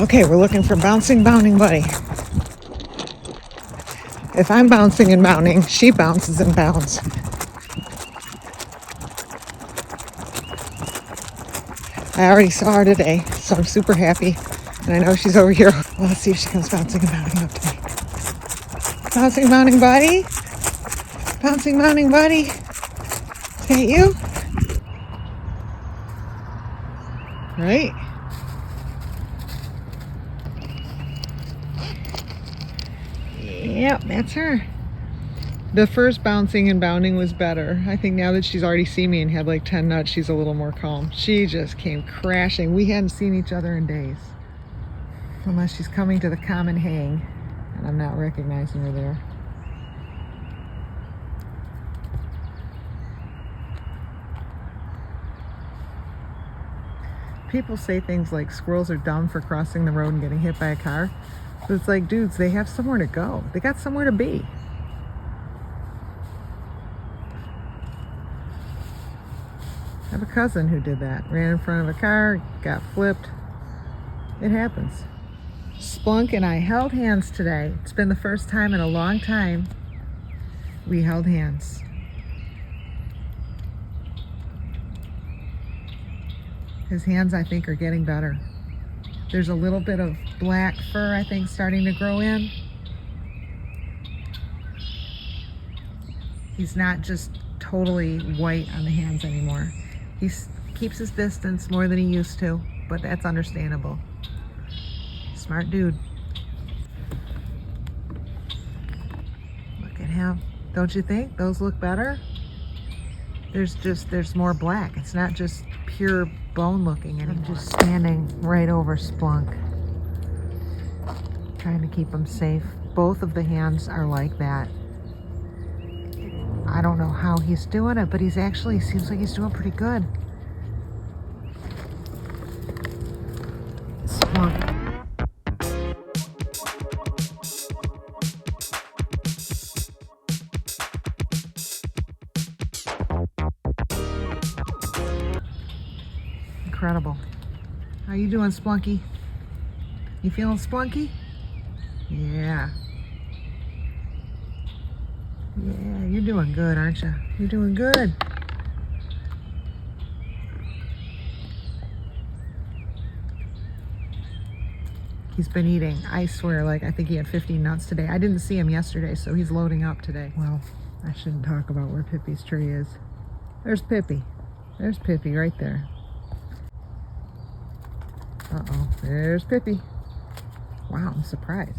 Okay, we're looking for bouncing, bounding buddy. If I'm bouncing and bounding, she bounces and bounds. I already saw her today, so I'm super happy. And I know she's over here. Well, let's see if she comes bouncing and bounding up to me. Bouncing, bounding buddy. Bouncing, bounding buddy. Is that you? Right? Yep, that's her. The first bouncing and bounding was better. I think now that she's already seen me and had like 10 nuts, she's a little more calm. She just came crashing. We hadn't seen each other in days. Unless she's coming to the common hang and I'm not recognizing her there. People say things like squirrels are dumb for crossing the road and getting hit by a car. But it's like, dudes, they have somewhere to go. They got somewhere to be. I have a cousin who did that. Ran in front of a car, got flipped. It happens. Splunk and I held hands today. It's been the first time in a long time we held hands. His hands, I think, are getting better. There's a little bit of black fur, I think, starting to grow in. He's not just totally white on the hands anymore. He keeps his distance more than he used to, but that's understandable. Smart dude. Look at him. Don't you think? Those look better? There's more black. It's not just pure bone looking anymore. I'm just standing right over Splunk, trying to keep him safe. Both of the hands are like that. I don't know how he's doing it, but he's actually seems like he's doing pretty good. Splunk. Incredible. How you doing, Splunky? You feeling splunky? Yeah. Yeah, you're doing good, aren't you? You're doing good. He's been eating, I swear, like I think he had 15 nuts today. I didn't see him yesterday, so he's loading up today. Well, I shouldn't talk about where Pippi's tree is. There's Pippi. There's Pippi right there. Uh-oh, there's Pippi. Wow, I'm surprised.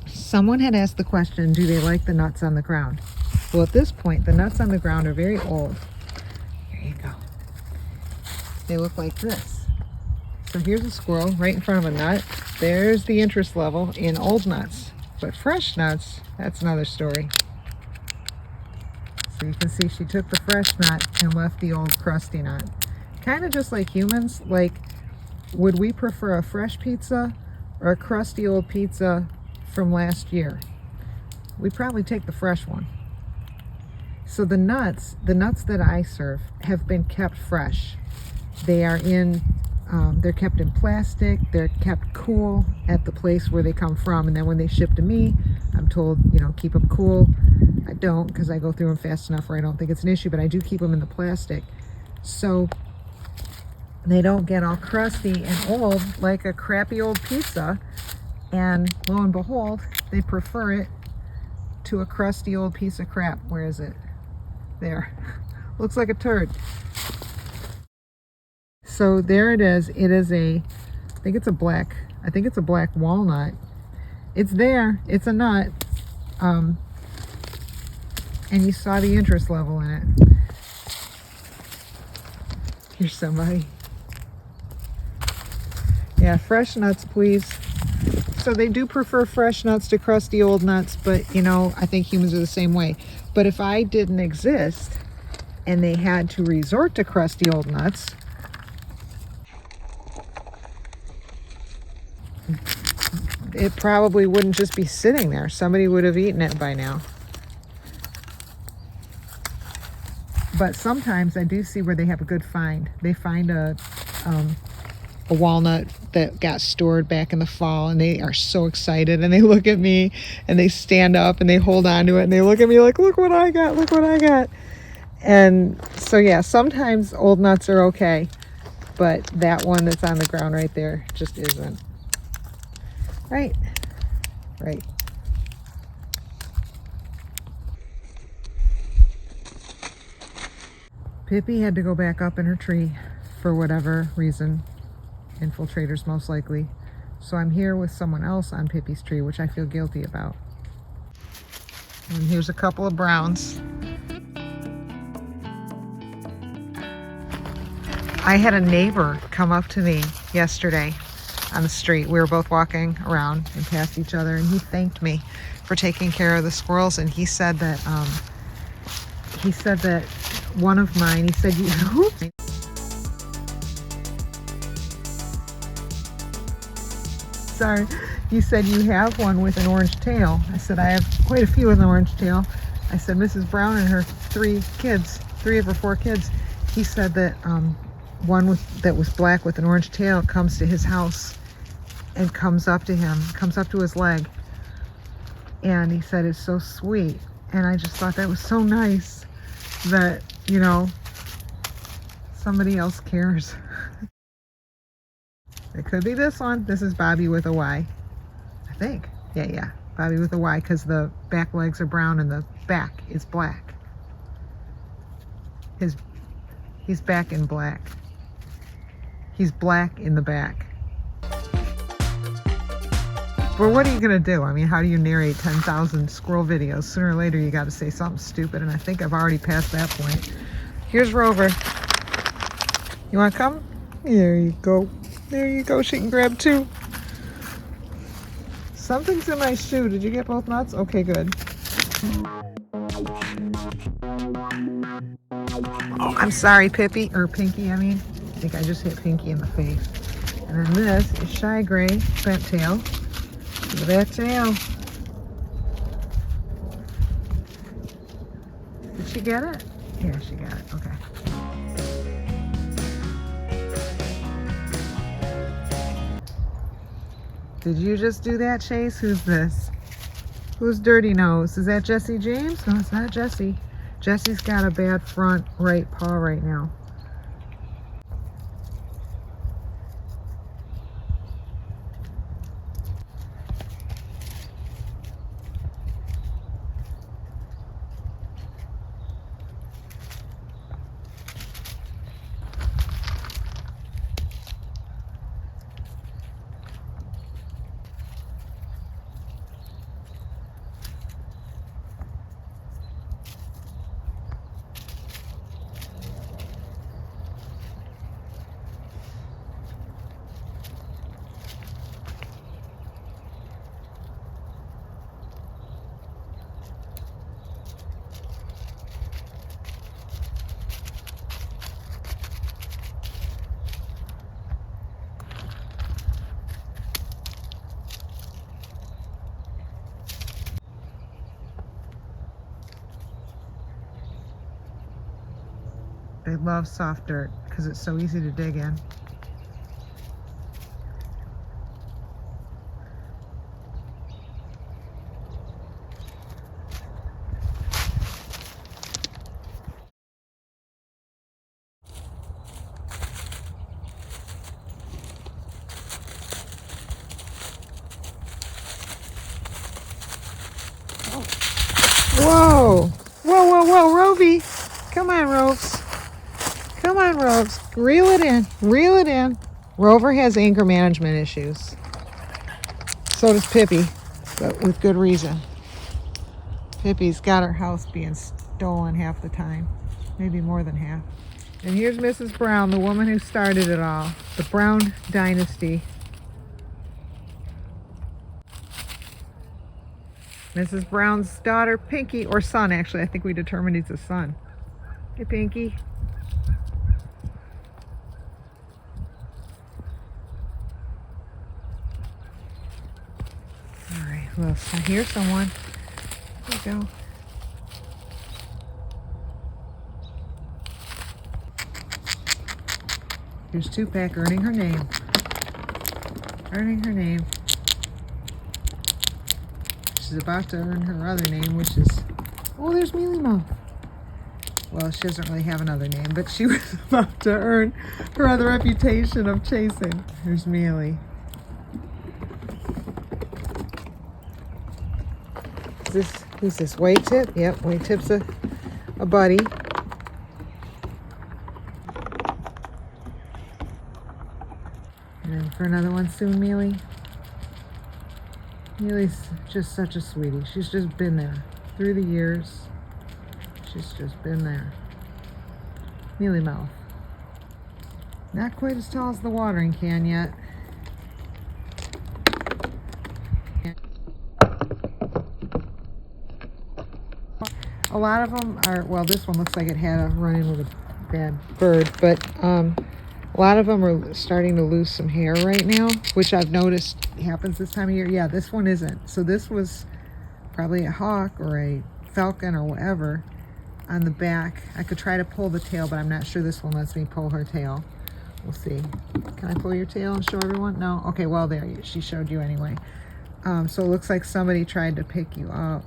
Someone had asked the question, do they like the nuts on the ground? Well, at this point, the nuts on the ground are very old. Here you go. They look like this. So here's a squirrel right in front of a nut. There's the interest level in old nuts. But fresh nuts, that's another story. So you can see she took the fresh nut and left the old crusty nut. Kind of just like humans. Like, would we prefer a fresh pizza or a crusty old pizza from last year? We'd probably take the fresh one. So the nuts that I serve have been kept fresh. They are they're kept in plastic, they're kept cool at the place where they come from, and then when they ship to me, I'm told, keep them cool. I don't, because I go through them fast enough where I don't think it's an issue, but I do keep them in the plastic. So they don't get all crusty and old like a crappy old pizza. And lo and behold, they prefer it to a crusty old piece of crap. Where is it? There. Looks like a turd. So there it is. It is I think it's a black walnut. It's there. It's a nut. And you saw the interest level in it. Here's somebody. Yeah, fresh nuts, please. So they do prefer fresh nuts to crusty old nuts, but I think humans are the same way. But if I didn't exist and they had to resort to crusty old nuts, it probably wouldn't just be sitting there. Somebody would have eaten it by now. But sometimes I do see where they have a good find. They find a walnut that got stored back in the fall, and they are so excited, and they look at me and they stand up and they hold on to it and they look at me like, look what I got, look what I got. And so yeah, sometimes old nuts are okay, but that one that's on the ground right there just isn't. Right. Pippi had to go back up in her tree for whatever reason, infiltrators most likely. So I'm here with someone else on Pippi's tree, which I feel guilty about. And here's a couple of browns. I had a neighbor come up to me yesterday on the street. We were both walking around and passed each other, and he thanked me for taking care of the squirrels. And he said that one of mine, he said, sorry, you said you have one with an orange tail. I said, I have quite a few with an orange tail. I said, Mrs. Brown and her three of her four kids, he said that one that was black with an orange tail comes to his house and comes up to his leg. And he said, it's so sweet. And I just thought that was so nice that, you know, somebody else cares. It could be this one. This is Bobby with a Y, I think. Yeah, Bobby with a Y, because the back legs are brown and the back is black. He's back in black. He's black in the back. But what are you gonna do? I mean, how do you narrate 10,000 squirrel videos? Sooner or later you gotta say something stupid, and I think I've already passed that point. Here's Rover. You wanna come? There you go. There you go, she can grab two. Something's in my shoe. Did you get both nuts? Okay, good. Oh, I'm sorry, Pippi, or Pinky, I mean. I think I just hit Pinky in the face. And then this is Shy Gray, bent tail. Look at that tail. Did she get it? Yeah, she got it, okay. Did you just do that, Chase? Who's this? Who's Dirty Nose? Is that Jesse James? No, it's not Jesse. Jesse's got a bad front right paw right now. They love soft dirt because it's so easy to dig in. Whoa! Whoa, Rovy! Come on, Roves. Come on, Roves. Reel it in. Reel it in. Rover has anger management issues. So does Pippi, but with good reason. Pippi's got her house being stolen half the time. Maybe more than half. And here's Mrs. Brown, the woman who started it all. The Brown Dynasty. Mrs. Brown's daughter, Pinky, or son, actually. I think we determined he's a son. Hey, Pinky. All right, well, so here's someone. Here we go. Here's Two-Pack earning her name. earning her name. She's about to earn her other name, which is, oh, there's Mealy Mouth. Well, she doesn't really have another name, but she was about to earn her other reputation of chasing. Here's Mealy. Who's this? White Tip? Yep, White Tip's a buddy. And then for another one soon, Mealy. Mealy's just such a sweetie. She's just been there through the years. She's just been there. Mealy Mouth. Not quite as tall as the watering can yet. A lot of them are, well, this one looks like it had a run-in with a bad bird, but a lot of them are starting to lose some hair right now, which I've noticed happens this time of year. Yeah, this one isn't. So this was probably a hawk or a falcon or whatever on the back. I could try to pull the tail, but I'm not sure this one lets me pull her tail. We'll see. Can I pull your tail and show everyone? No? Okay, well, there, she showed you anyway. So it looks like somebody tried to pick you up.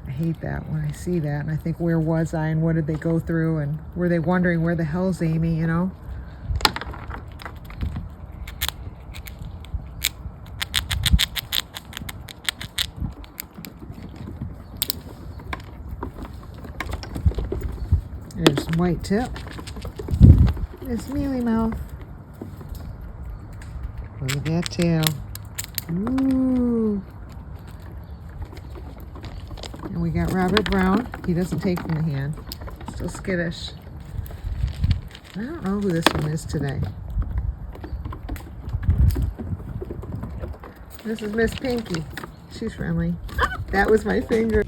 I hate that when I see that, and I think, where was I and what did they go through, and were they wondering where the hell's Amy, you know? There's White Tip. There's Mealy Mouth. Look at that tail. Ooh. And we got Robert Brown. He doesn't take from the hand. Still skittish. I don't know who this one is today. This is Miss Pinky. She's friendly. That was my finger.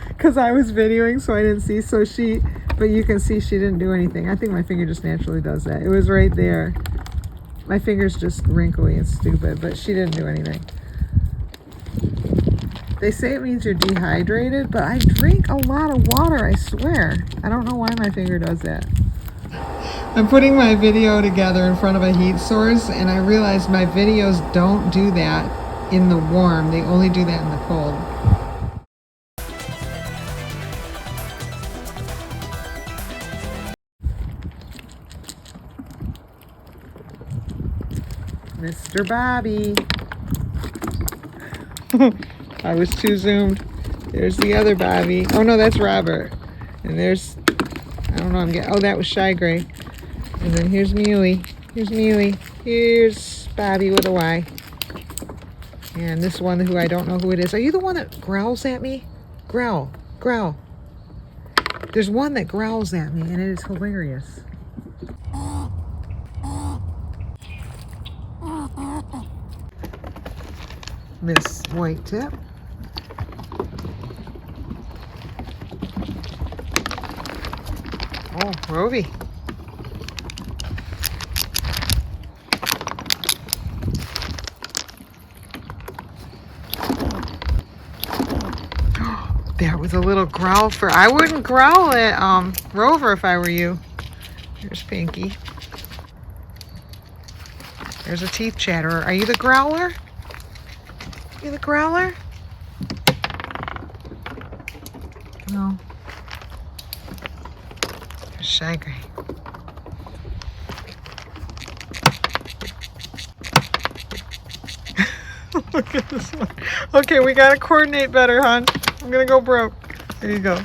Because I was videoing, so I didn't see. But you can see she didn't do anything. I think my finger just naturally does that. It was right there. My finger's just wrinkly and stupid, but she didn't do anything. They say it means you're dehydrated, but I drink a lot of water, I swear. I don't know why my finger does that. I'm putting my video together in front of a heat source, and I realized my videos don't do that in the warm. They only do that in the cold. Mr. Bobby. I was too zoomed. There's the other Bobby. Oh no, that's Robert. And there's, I don't know, oh, that was Shy Gray. And then here's Mealy. Here's Mealy. Here's Bobby with a Y. And this one who I don't know who it is. Are you the one that growls at me? Growl. Growl. There's one that growls at me, and it is hilarious. Miss White Tip. Oh, Rovi. There was a little growl for, I wouldn't growl at Rover if I were you. Here's Pinky. There's a teeth chatterer. Are you the growler? You the growler? No. There's Shy Gray. Look at this one. Okay, we gotta coordinate better, hon. I'm gonna go broke. There you go.